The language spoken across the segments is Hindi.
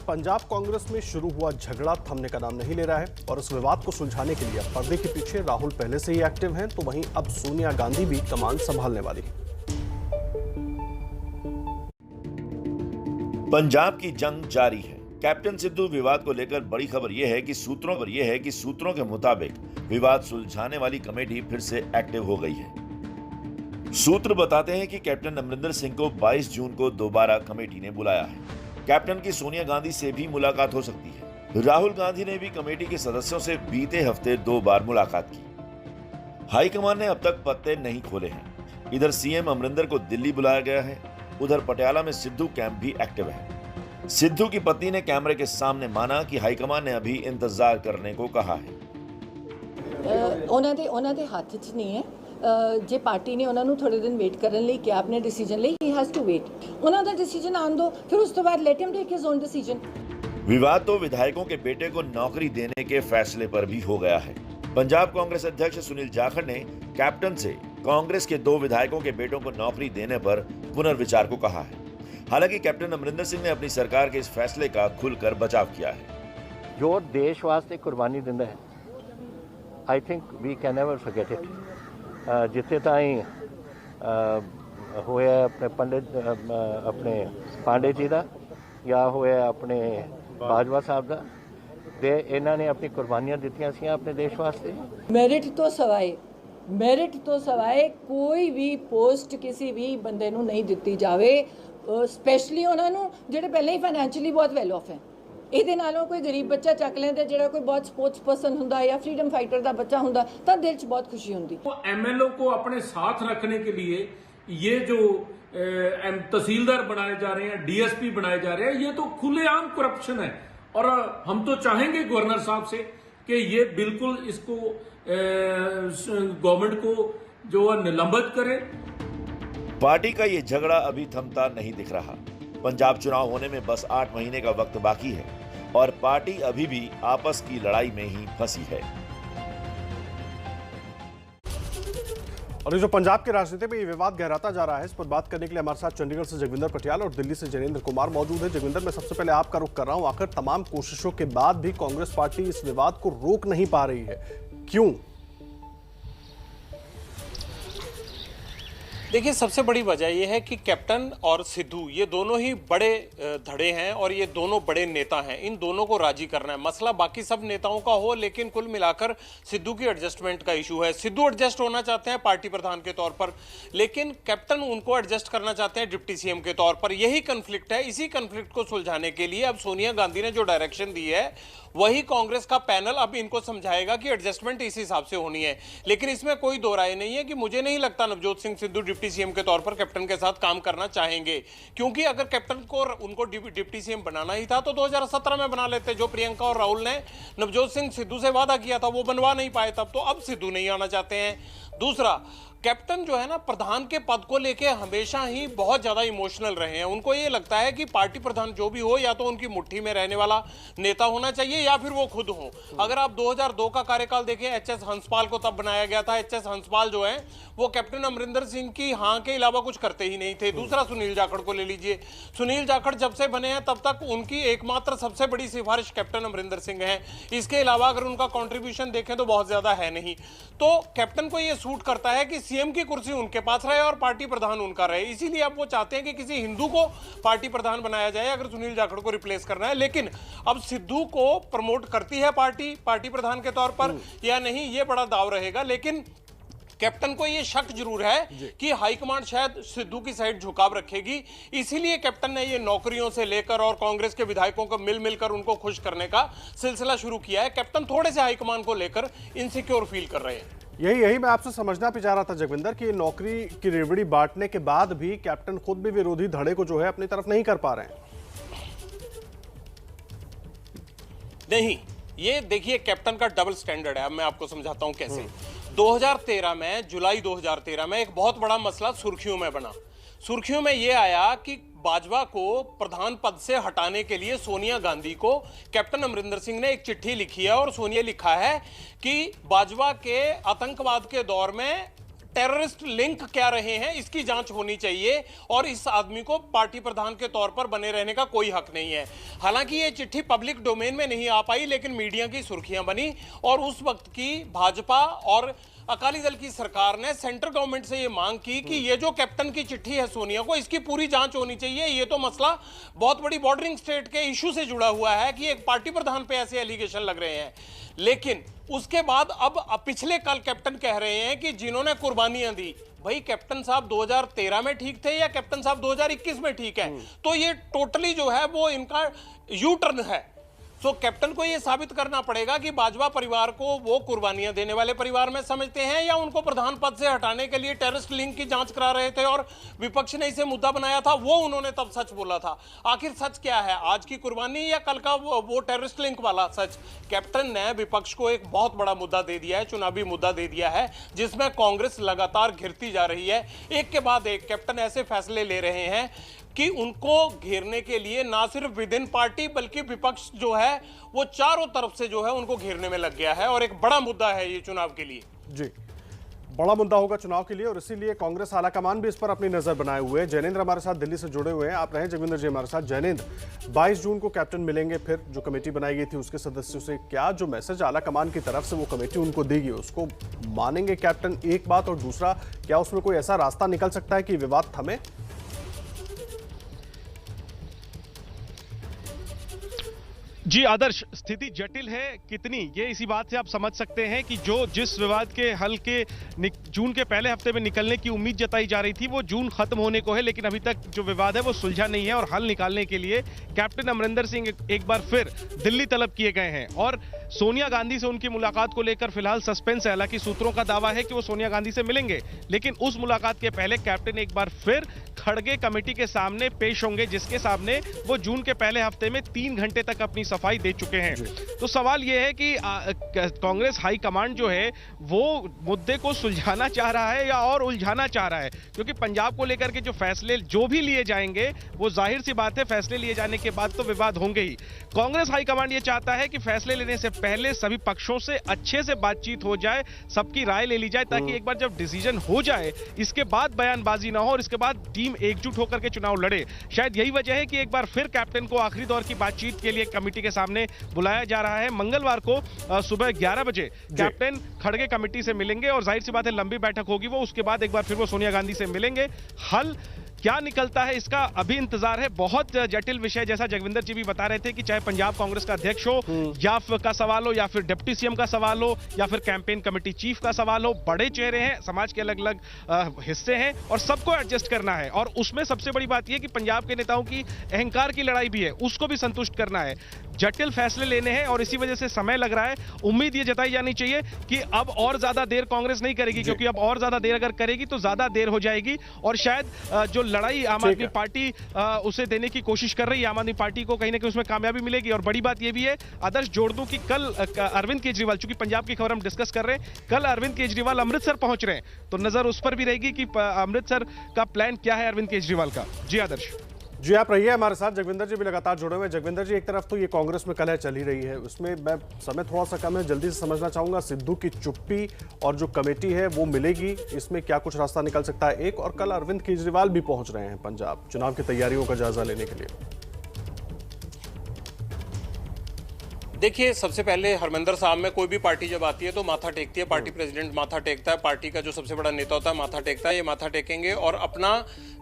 पंजाब कांग्रेस में शुरू हुआ झगड़ा थमने का नाम नहीं ले रहा है और इस विवाद को सुलझाने के लिए पर्दे के पीछे राहुल पहले से ही एक्टिव हैं, तो वहीं अब सोनिया गांधी भी कमान संभालने वाली है। पंजाब की जंग जारी है। कैप्टन सिद्धू विवाद को लेकर बड़ी खबर यह है कि सूत्रों के मुताबिक विवाद सुलझाने वाली कमेटी फिर से एक्टिव हो गई है। सूत्र बताते हैं कि कैप्टन अमरिंदर सिंह को 22 जून को दोबारा कमेटी ने बुलाया है। कैप्टन की सोनिया गांधी से भी मुलाकात हो सकती है। राहुल गांधी ने भी कमेटी के सदस्यों से बीते हफ्ते 2 बार मुलाकात की। हाईकमान ने अब तक पत्ते नहीं खोले हैं। इधर सीएम अमरिंदर को दिल्ली बुलाया गया है, उधर पटियाला में सिद्धू कैंप भी एक्टिव है। सिद्धू की पत्नी ने कैमरे के सामने माना कि हाईकमान ने अभी इंतजार करने को कहा है। ਉਹਨਾਂ ਦੇ ਹੱਥ 'ਚ ਨਹੀਂ ਹੈ। ਜੇ ਪਾਰਟੀ ਨੇ ਉਹਨਾਂ ਨੂੰ ਥੋੜੇ ਦਿਨ ਵੇਟ ਕਰਨ ਲਈ ਕਿਹਾ, ਆਪਣੇ ਡਿਸੀਜਨ ਲਈ, ਹੀ ਹੈਜ਼ ਟੂ ਵੇਟ। ਉਹਨਾਂ ਦਾ ਡਿਸੀਜਨ ਆਉਣ ਦਿਓ, ਫਿਰ ਉਸ ਤੋਂ ਬਾਅਦ let him take his own decision. विवाद तो विधायकों के बेटे को नौकरी देने के फैसले पर भी हो गया है। पंजाब कांग्रेस अध्यक्ष सुनील जाखड़ ने कैप्टन से कांग्रेस के 2 विधायकों के बेटों को नौकरी देने पर पुनर्विचार को कहा है। हालांकि कैप्टन अमरिंदर सिंह ने अपनी सरकार के इस फैसले का खुलकर बचाव किया है। जो देश वास्ते कुर्बानी दिंदा है, I think we can never forget it. जिथे ताई होया अपने पंडित अपने पांडे जी का या होया अपने बाजवा साहब का, ते इन्हों ने अपनी कुर्बानियां दित्तियां सी अपने देश वास्ते। ਮੈਰਿਟ ਤੋਂ ਸਵਾਏ ਕੋਈ ਵੀ ਪੋਸਟ ਕਿਸੇ ਵੀ ਬੰਦੇ ਨੂੰ ਨਹੀਂ ਦਿੱਤੀ ਜਾਵੇ, ਸਪੈਸ਼ਲੀ ਉਹਨਾਂ ਨੂੰ ਜਿਹੜੇ ਪਹਿਲਾਂ ਹੀ ਫਾਈਨੈਂਸ਼ੀਅਲੀ ਬਹੁਤ ਵੈਲ ਆਫ ਹੈ। ਇਹਦੇ ਨਾਲੋਂ ਕੋਈ ਗਰੀਬ ਬੱਚਾ ਚੱਕ ਲੈਂਦੇ, ਜਿਹੜਾ ਕੋਈ ਬਹੁਤ स्पोर्ट्स पर्सन ਹੁੰਦਾ या फ्रीडम फाइटर ਦਾ ਬੱਚਾ ਹੁੰਦਾ, ਤਾਂ ਦਿਲ 'ਚ ਬਹੁਤ खुशी ਹੁੰਦੀ। एमएलओ को अपने साथ रखने के लिए ये जो तहसीलदार बनाए जा रहे हैं, डीएसपी बनाए जा रहे हैं, ये तो खुलेआम करप्शन है। और हम तो चाहेंगे गवर्नर साहब से कि ये बिल्कुल इसको गवर्नमेंट को जो निलंबित करे। पार्टी का ये झगड़ा अभी थमता नहीं दिख रहा। पंजाब चुनाव होने में बस 8 महीने का वक्त बाकी है और पार्टी अभी भी आपस की लड़ाई में ही फंसी है। और ये जो पंजाब की राजनीति में ये विवाद गहराता जा रहा है, इस पर बात करने के लिए हमारे साथ चंडीगढ़ से जगविंदर पटियाल और दिल्ली से जनेंद्र कुमार मौजूद है। जगविंदर, मैं सबसे पहले आपका रुख कर रहा हूं, आखिर तमाम कोशिशों के बाद भी कांग्रेस पार्टी इस विवाद को रोक नहीं पा रही है, क्यों? देखिए, सबसे बड़ी वजह यह है कि कैप्टन और सिद्धू ये दोनों ही बड़े धड़े हैं और ये दोनों बड़े नेता हैं। इन दोनों को राजी करना है। मसला बाकी सब नेताओं का हो, लेकिन कुल मिलाकर सिद्धू की एडजस्टमेंट का इशू है। सिद्धू एडजस्ट होना चाहते हैं पार्टी प्रधान के तौर पर, लेकिन कैप्टन उनको एडजस्ट करना चाहते हैं डिप्टी सीएम के तौर पर। यही कन्फ्लिक्ट है। इसी कन्फ्लिक्ट को सुलझाने के लिए अब सोनिया गांधी ने जो डायरेक्शन दी है, वही कांग्रेस का पैनल अब इनको समझाएगा कि एडजस्टमेंट इस हिसाब से होनी है। लेकिन इसमें कोई दो राय नहीं है कि मुझे नहीं लगता नवजोत सिंह सिद्धू डिप्टी सीएम के तौर पर कैप्टन के साथ काम करना चाहेंगे, क्योंकि अगर कैप्टन को उनको डिप्टी सीएम बनाना ही था तो 2017 में बना लेते। जो प्रियंका और राहुल ने नवजोत सिंह सिद्धू से वादा किया था वो बनवा नहीं पाए तब, तो अब सिद्धू नहीं आना चाहते हैं। दूसरा, कैप्टन जो है ना, प्रधान के पद को लेके हमेशा ही बहुत ज्यादा इमोशनल रहे हैं। उनको ये लगता है कि पार्टी प्रधान जो भी हो, या तो उनकी मुट्ठी में रहने वाला नेता होना चाहिए या फिर वो खुद हो। अगर आप 2002 का कार्यकाल देखें, एचएस हंसपाल को तब बनाया गया था। एचएस हंसपाल जो है वो कैप्टन अमरिंदर सिंह की हाँ के अलावा कुछ करते ही नहीं थे। दूसरा, सुनील जाखड़ को ले लीजिए। सुनील जाखड़ जब से बने हैं तब तक उनकी एकमात्र सबसे बड़ी सिफारिश कैप्टन अमरिंदर सिंह है। इसके अलावा अगर उनका कॉन्ट्रीब्यूशन देखें तो बहुत ज्यादा है नहीं। तो कैप्टन को यह सूट करता है कि सीएम की कुर्सी उनके पास रहे और पार्टी प्रधान उनका रहे। इसीलिए अब वो चाहते हैं कि किसी हिंदू को पार्टी प्रधान बनाया जाए अगर सुनील जाखड़ को रिप्लेस करना है। लेकिन अब सिद्धू को प्रमोट करती है पार्टी प्रधान के तौर पर या नहीं, ये बड़ा दाव रहेगा। लेकिन कैप्टन को यह शक जरूर है कि हाईकमांड शायद सिद्धू की साइड झुकाव रखेगी। इसीलिए कैप्टन ने ये नौकरियों से लेकर और कांग्रेस के विधायकों को मिलकर उनको खुश करने का सिलसिला शुरू किया है। कैप्टन थोड़े से हाईकमांड को लेकर इनसिक्योर फील कर रहे हैं। यही मैं आपसे समझना भी चाह रहा था जगविंदर, कि नौकरी की रेवड़ी बांटने के बाद भी कैप्टन खुद भी विरोधी धड़े को जो है अपनी तरफ नहीं कर पा रहे हैं। नहीं, ये देखिए कैप्टन का डबल स्टैंडर्ड है। अब मैं आपको समझाता हूं कैसे। 2013 में, जुलाई 2013 में एक बहुत बड़ा मसला सुर्खियों में बना। सुर्खियों में यह आया कि बाजवा को प्रधान पद से हटाने के लिए सोनिया गांधी को कैप्टन अमरिंदर सिंह ने एक चिट्ठी लिखी है और सोनिया लिखा है कि बाजवा के आतंकवाद के दौर में टेररिस्ट लिंक क्या रहे हैं इसकी जांच होनी चाहिए और इस आदमी को पार्टी प्रधान के तौर पर बने रहने का कोई हक नहीं है। हालांकि ये चिट्ठी पब्लिक डोमेन में नहीं आ पाई, लेकिन मीडिया की सुर्खियां बनी और उस वक्त की भाजपा और अकाली दल की सरकार ने सेंट्रल गवर्नमेंट से ये मांग की कि ये जो कैप्टन की चिट्ठी है सोनिया को, इसकी पूरी जांच होनी चाहिए। ये तो मसला बहुत बड़ी बॉर्डरिंग स्टेट के इशू से जुड़ा हुआ है कि एक पार्टी प्रधान पे ऐसे एलिगेशन लग रहे हैं। लेकिन उसके बाद अब पिछले कल कैप्टन कह रहे हैं कि जिन्होंने कुर्बानियां दी, भाई कैप्टन साहब 2013 में ठीक थे या कैप्टन साहब 2021 में ठीक है? तो ये टोटली जो है वो इनका यू टर्न है। तो कैप्टन को ये साबित करना पड़ेगा कि भाजपा परिवार को वो कुर्बानियां देने वाले परिवार में समझते हैं या उनको प्रधान पद से हटाने के लिए टेररिस्ट लिंक की जांच करा रहे थे और विपक्ष ने इसे मुद्दा बनाया था, वो उन्होंने तब सच बोला था। आखिर सच क्या है, आज की कुर्बानी या कल का वो टेररिस्ट लिंक वाला सच? कैप्टन ने विपक्ष को एक बहुत बड़ा मुद्दा दे दिया है, चुनावी मुद्दा दे दिया है, जिसमें कांग्रेस लगातार घिरती जा रही है। एक के बाद एक कैप्टन ऐसे फैसले ले रहे हैं कि उनको घेरने के लिए ना सिर्फ विद इन पार्टी बल्कि विपक्ष जो है वो चारों तरफ से जो है उनको घेरने में लग गया है और एक बड़ा मुद्दा है ये चुनाव के लिए। जी, बड़ा मुद्दा होगा चुनाव के लिए और इसीलिए कांग्रेस आलाकमान भी इस पर अपनी नजर बनाए हुए हैं। जैनेंद्र हमारे साथ दिल्ली से जुड़े हुए हैं, आप रहे जगविंदर जी हमारे साथ। जैनेंद्र, 22 जून को कैप्टन मिलेंगे, फिर जो कमेटी बनाई गई थी उसके सदस्यों से क्या जो मैसेज आलाकमान की तरफ से वो कमेटी उनको देगी उसको मानेंगे कैप्टन? एक बात, और दूसरा, क्या उसमें कोई ऐसा रास्ता निकल सकता है कि विवाद थमे? जी आदर्श, स्थिति जटिल है कितनी ये इसी बात से आप समझ सकते हैं कि जो जिस विवाद के हल के जून के पहले हफ्ते में निकलने की उम्मीद जताई जा रही थी वो जून खत्म होने को है, लेकिन अभी तक जो विवाद है वो सुलझा नहीं है और हल निकालने के लिए कैप्टन अमरिंदर सिंह एक बार फिर दिल्ली तलब किए गए हैं और सोनिया गांधी से उनकी मुलाकात को लेकर फिलहाल सस्पेंस है। हालांकि सूत्रों का दावा है कि वो सोनिया गांधी से मिलेंगे, लेकिन उस मुलाकात के पहले कैप्टन एक बार फिर खड़गे कमेटी के सामने पेश होंगे, जिसके सामने वो जून के पहले हफ्ते में 3 घंटे तक अपनी सफाई दे चुके हैं। तो सवाल यह है कि कांग्रेस हाईकमांड जो है वो मुद्दे को सुलझाना चाह रहा है या और उलझाना चाह रहा है, क्योंकि पंजाब को लेकर के जो फैसले जो भी लिए जाएंगे वो जाहिर सी बात है फैसले लिए जाने के बाद तो विवाद होंगे ही। कांग्रेस हाईकमांड ये चाहता है कि फैसले लेने से पहले सभी पक्षों से अच्छे से बातचीत हो जाए, सबकी राय ले ली जाए, ताकि एक बार जब डिसीजन हो जाए इसके बाद बयानबाजी ना हो और इसके बाद टीम एकजुट होकर के चुनाव लड़े। शायद यही वजह है कि एक बार फिर कैप्टन को आखिरी दौर की बातचीत के लिए कमेटी के सामने बुलाया जा रहा है। मंगलवार को सुबह 11 बजे कैप्टन खड़गे कमेटी से मिलेंगे और जाहिर सी बात है लंबी बैठक होगी वो, उसके बाद एक बार फिर वो सोनिया गांधी से मिलेंगे। हल क्या निकलता है इसका अभी इंतजार है। बहुत जटिल विषय, जैसा जगविंदर जी भी बता रहे थे कि चाहे पंजाब कांग्रेस का अध्यक्ष हो या का सवाल हो या फिर डिप्टी सीएम का सवाल हो या फिर कैंपेन कमेटी चीफ का सवाल हो, बड़े चेहरे हैं, समाज के अलग अलग हिस्से हैं और सबको एडजस्ट करना है। और उसमें सबसे बड़ी बात यह कि पंजाब के नेताओं की अहंकार की लड़ाई भी है, उसको भी संतुष्ट करना है। जटिल फैसले लेने हैं और इसी वजह से समय लग रहा है। उम्मीद ये जताई जानी चाहिए कि अब और ज्यादा देर कांग्रेस नहीं करेगी, क्योंकि अब और ज्यादा देर अगर करेगी तो ज्यादा देर हो जाएगी और शायद जो लड़ाई आम आदमी पार्टी उसे देने की कोशिश कर रही है, आम आदमी पार्टी को कहीं ना कहीं उसमें कामयाबी मिलेगी। और बड़ी बात यह भी है, आदर्श जोड़ दूं कि कल अरविंद केजरीवाल, चूंकि पंजाब की खबर हम डिस्कस कर रहे हैं, कल अरविंद केजरीवाल अमृतसर पहुंच रहे हैं, तो नजर उस पर भी रहेगी कि अमृतसर का प्लान क्या है अरविंद केजरीवाल का। जी आदर्श। जी, आप रहिए हमारे साथ। जगविंदर जी भी लगातार जुड़े हुए। जगविंदर जी, एक तरफ तो ये कांग्रेस में कलह चल ही रही है, उसमें मैं समय थोड़ा सा कम है, जल्दी से समझना चाहूंगा सिद्धू की चुप्पी और जो कमेटी है वो मिलेगी, इसमें क्या कुछ रास्ता निकल सकता है? एक, और कल अरविंद केजरीवाल भी पहुंच रहे हैं पंजाब चुनाव की तैयारियों का जायजा लेने के लिए। देखिए, सबसे पहले हरमिंदर साहब में कोई भी पार्टी जब आती है तो माथा टेकती है, पार्टी प्रेसिडेंट माथा टेकता है, पार्टी का जो सबसे बड़ा नेता होता है माथा टेकता है, ये माथा टेकेंगे। और अपना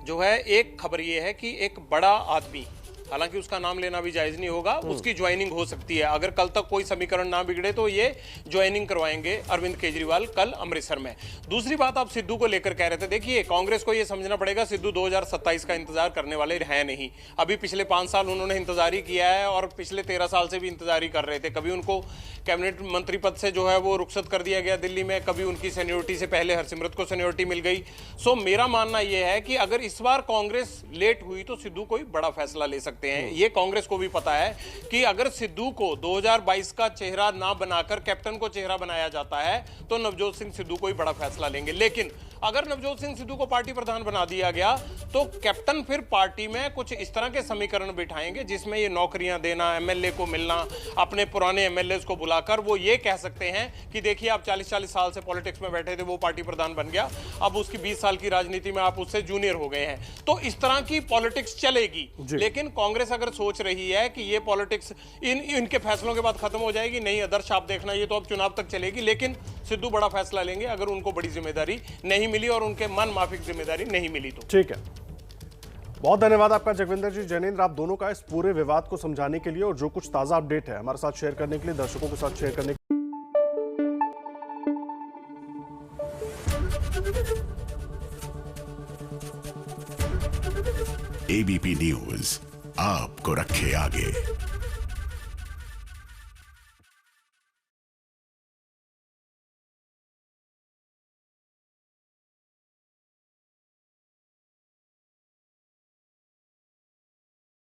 जो है, एक खबर ये है कि एक बड़ा आदमी, हालांकि उसका नाम लेना भी जायज नहीं होगा, उसकी ज्वाइनिंग हो सकती है। अगर कल तक कोई समीकरण ना बिगड़े तो ये ज्वाइनिंग करवाएंगे अरविंद केजरीवाल कल अमृतसर में। दूसरी बात, आप सिद्धू को लेकर कह रहे थे, देखिए कांग्रेस को ये समझना पड़ेगा सिद्धू 2027 का इंतजार करने वाले हैं नहीं। अभी पिछले 5 साल उन्होंने इंतजार ही किया है और पिछले 13 साल से भी इंतजार ही कर रहे थे। कभी उनको कैबिनेट मंत्री पद से जो है वो रुखसत कर दिया गया दिल्ली में, कभी उनकी सीनियोरिटी से पहले हरसिमरत को सीनियोरिटी मिल गई। सो मेरा मानना यह है कि अगर इस बार कांग्रेस लेट हुई तो सिद्धू कोई बड़ा फैसला ले सकते हैं। ये कांग्रेस को भी पता है कि अगर सिद्धू को 2022 का चेहरा ना बनाकर कैप्टन को चेहरा बनाया जाता है तो नवजोत सिंह सिद्धू कोई बड़ा फैसला लेंगे। लेकिन अगर नवजोत सिंह सिद्धू को पार्टी प्रधान बना दिया गया तो कैप्टन फिर पार्टी में कुछ इस तरह के समीकरण बिठाएंगे जिसमें ये नौकरियां देना, एमएलए को मिलना, अपने पुराने एमएलए को बुलाकर वो ये कह सकते हैं कि देखिए आप 40-40 साल से पॉलिटिक्स में बैठे थे, वो पार्टी प्रधान बन गया, अब उसकी 20 साल की राजनीति में आप उससे जूनियर हो गए हैं। तो इस तरह की पॉलिटिक्स चलेगी। लेकिन कांग्रेस अगर सोच रही है कि ये पॉलिटिक्स इनके फैसलों के बाद खत्म हो जाएगी, नहीं आदर्श आप देखना ये तो अब चुनाव तक चलेगी, लेकिन सिद्धू बड़ा फैसला लेंगे अगर उनको बड़ी जिम्मेदारी नहीं मिली और उनके मन माफिक जिम्मेदारी नहीं मिली तो। ठीक है, बहुत धन्यवाद आपका जगविंदर जी, जैनेंद्र, आप दोनों का इस पूरे विवाद को समझाने के लिए और जो कुछ ताजा अपडेट है हमारे साथ शेयर करने के लिए, दर्शकों के साथ शेयर करने के लिए। एबीपी न्यूज आपको रखे आगे।